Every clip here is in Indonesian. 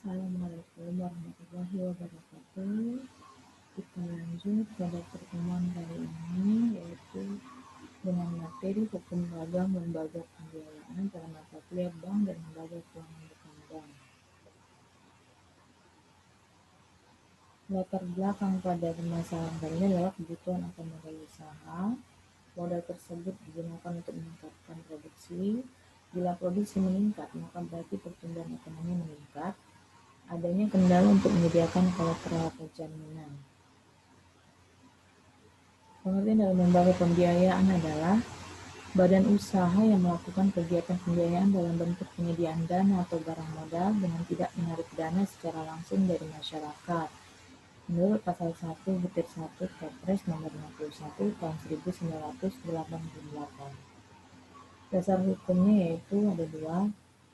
Assalamualaikum warahmatullahi wabarakatuh. Kita lanjut pada pertemuan kali ini, yaitu dengan materi hukum dagang lembaga pembiayaan pada mata kuliah bank dan lembaga keuangan berkembang. Latar belakang pada permasalahan kali ini adalah kebutuhan akan modal usaha. Modal tersebut digunakan untuk meningkatkan produksi. Bila produksi meningkat, maka berarti pertumbuhan ekonomi meningkat. Adanya kendala untuk menyediakan kolateral atau jaminan. Pengertian dalam lembaga pembiayaan adalah badan usaha yang melakukan kegiatan pembiayaan dalam bentuk penyediaan dana atau barang modal dengan tidak menarik dana secara langsung dari masyarakat. Menurut pasal 1/1 Kepres nomor 61 tahun 1988. Dasar hukumnya yaitu ada dua,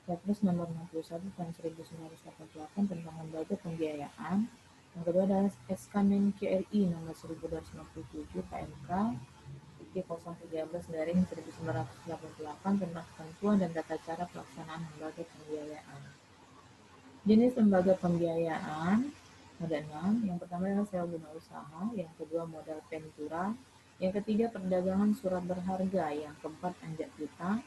Kepres nomor 61 tahun 1988 tentang lembaga pembiayaan. Yang kedua adalah SK Menkyu RI nomor 1257 KMK 013/1988 tentang ketentuan dan tata cara pelaksanaan lembaga pembiayaan. Jenis lembaga pembiayaan ada 6. Yang pertama adalah sewa guna usaha, yang kedua modal ventura, yang ketiga perdagangan surat berharga, yang keempat anjak piutang,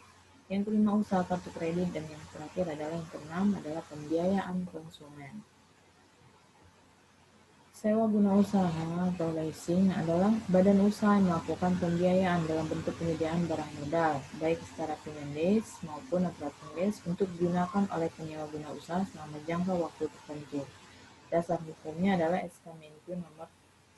yang kelima usaha kartu kredit, dan yang terakhir adalah yang keenam adalah pembiayaan konsumen. Sewa guna usaha atau leasing adalah badan usaha yang melakukan pembiayaan dalam bentuk penyediaan barang modal, baik secara pinjaman maupun operating lease untuk digunakan oleh penyewa guna usaha selama jangka waktu tertentu. Dasar hukumnya adalah SK Menkyu nomor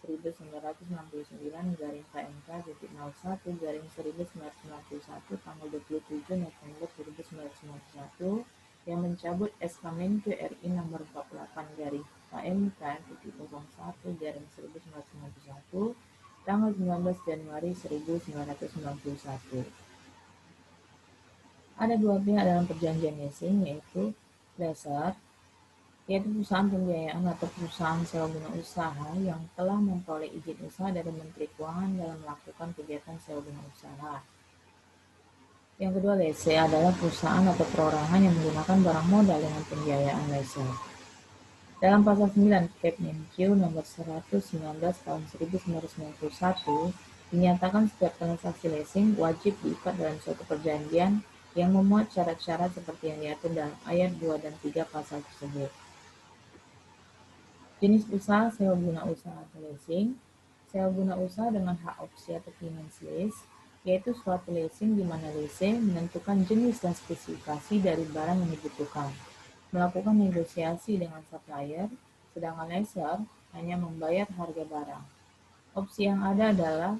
1999/KMK.01/1991 tanggal 27 November 1991 yang mencabut SK Menkyu RI nomor 48/KMK.01/1991 tanggal 19 Januari 1991. Ada dua pihak dalam perjanjian leasing, yaitu lessor, yaitu perusahaan pembiayaan atau perusahaan sewa guna usaha yang telah memperoleh izin usaha dari Menteri Keuangan dalam melakukan kegiatan sewa guna usaha. Yang kedua, lessee adalah perusahaan atau perorangan yang menggunakan barang modal dengan pembiayaan lessor. Dalam pasal 9 Kep Menkyu nomor 119 tahun 1991 dinyatakan setiap transaksi leasing wajib diikat dalam suatu perjanjian yang memuat syarat-syarat seperti yang diatur dalam ayat 2 dan 3 pasal tersebut. Jenis usaha sewa guna usaha atau leasing. Sewa guna usaha dengan hak opsi atau finance lease, yaitu suatu leasing di mana lessee menentukan jenis dan spesifikasi dari barang yang dibutuhkan, melakukan negosiasi dengan supplier, sedangkan lessor hanya membayar harga barang. Opsi yang ada adalah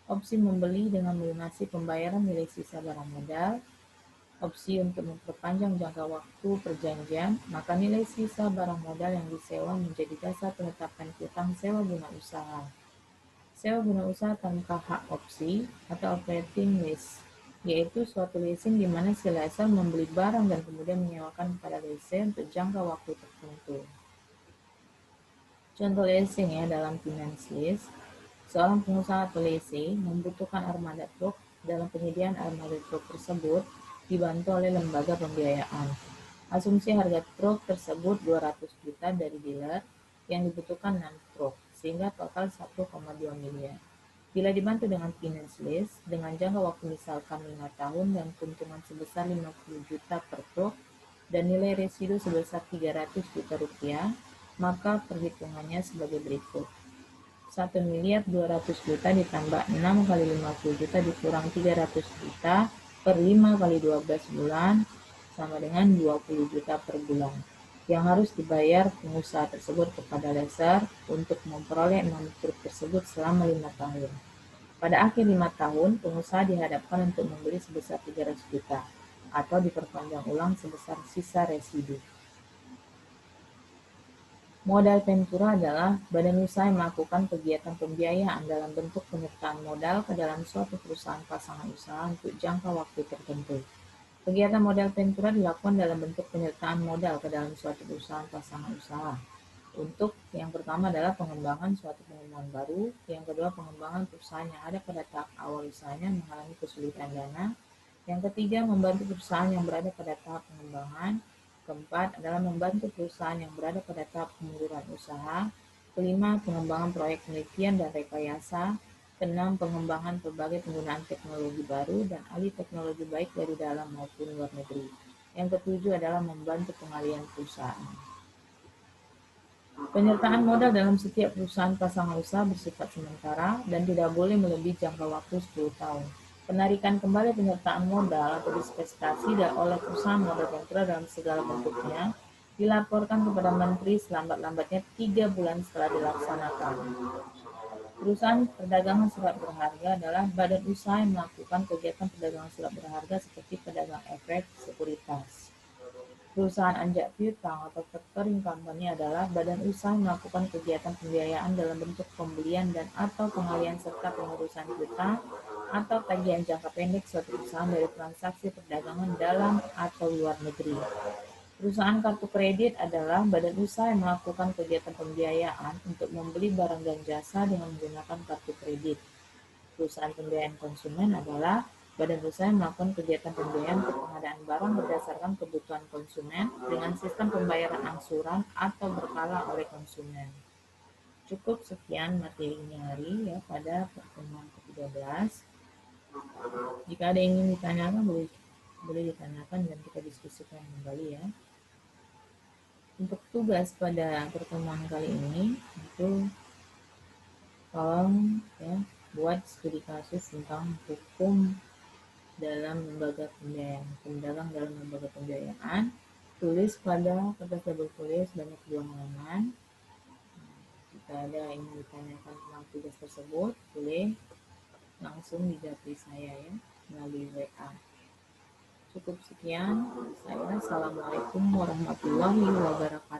opsi membeli dengan melunasi pembayaran nilai sisa barang modal, opsi untuk memperpanjang jangka waktu perjanjian, maka nilai sisa barang modal yang disewa menjadi dasar penetapan piutang sewa guna usaha. Sewa guna usaha tanpa hak opsi atau operating lease, yaitu suatu leasing di mana si lessor membeli barang dan kemudian menyewakan kepada lessee untuk jangka waktu tertentu. Contoh leasing ya dalam finance lease, seorang pengusaha atau lessee membutuhkan armada truk. Dalam penyediaan armada truk tersebut dibantu oleh lembaga pembiayaan. Asumsi harga truk tersebut 200 juta dari dealer yang dibutuhkan 6 truk, sehingga total 1,2 miliar. Bila dibantu dengan finance lease, dengan jangka waktu misalkan 5 tahun dan keuntungan sebesar 50 juta per truk dan nilai residu sebesar 300 juta rupiah, maka perhitungannya sebagai berikut. 1.200.000.000 ditambah 6 kali 50 juta dikurang 300 juta per 5 kali 12 bulan sama dengan 20 juta per bulan yang harus dibayar pengusaha tersebut kepada lessor untuk memperoleh 6 truk tersebut selama 5 tahun. Pada akhir 5 tahun, pengusaha dihadapkan untuk membeli sebesar 300 juta atau diperpanjang ulang sebesar sisa residu. Modal ventura adalah badan usaha yang melakukan kegiatan pembiayaan dalam bentuk penyertaan modal ke dalam suatu perusahaan pasangan usaha untuk jangka waktu tertentu. Kegiatan modal ventura dilakukan dalam bentuk penyertaan modal ke dalam suatu perusahaan pasangan usaha. Untuk yang pertama adalah pengembangan suatu pengembangan baru, yang kedua pengembangan perusahaan yang ada pada tahap awal usahanya mengalami kesulitan dana, yang ketiga membantu perusahaan yang berada pada tahap pengembangan, Keempat adalah membantu perusahaan yang berada pada tahap kemunduran usaha. Kelima, pengembangan proyek penelitian dan rekayasa. Keenam, pengembangan berbagai penggunaan teknologi baru dan alih teknologi baik dari dalam maupun luar negeri. Yang ketujuh adalah membantu pengalihan perusahaan. Penyertaan modal dalam setiap perusahaan pasangan usaha bersifat sementara dan tidak boleh melebihi jangka waktu 10 tahun. Penarikan kembali penyertaan modal atau dispensasi oleh perusahaan modal ventura dalam segala bentuknya dilaporkan kepada Menteri selambat-lambatnya 3 bulan setelah dilaksanakan. Perusahaan perdagangan surat berharga adalah badan usaha yang melakukan kegiatan perdagangan surat berharga seperti pedagang efek, sekuritas. Perusahaan anjak piutang atau factoring company adalah badan usaha yang melakukan kegiatan pembiayaan dalam bentuk pembelian dan atau pengalihan serta pengurusan piutang atau tagihan jangka pendek suatu perusahaan dari transaksi perdagangan dalam atau luar negeri. Perusahaan kartu kredit adalah badan usaha yang melakukan kegiatan pembiayaan untuk membeli barang dan jasa dengan menggunakan kartu kredit. Perusahaan pembiayaan konsumen adalah badan usaha yang melakukan kegiatan pembiayaan untuk pengadaan barang berdasarkan kebutuhan konsumen dengan sistem pembayaran angsuran atau berkala oleh konsumen. Cukup sekian materinya hari ya pada pertemuan ke-13. Jika ada yang ingin ditanyakan boleh ditanyakan dan kita diskusikan kembali ya. Untuk tugas pada pertemuan kali ini itu tolong ya buat studi kasus tentang hukum dalam lembaga pembiayaan, pedagang dalam lembaga pembiayaan. Tulis pada kertas tabel tulis banyak 2 halaman. Jika ada yang ingin ditanyakan tentang tugas tersebut, boleh langsung dijawab saya ya melalui WA. Cukup sekian saya. Assalamualaikum warahmatullahi wabarakatuh.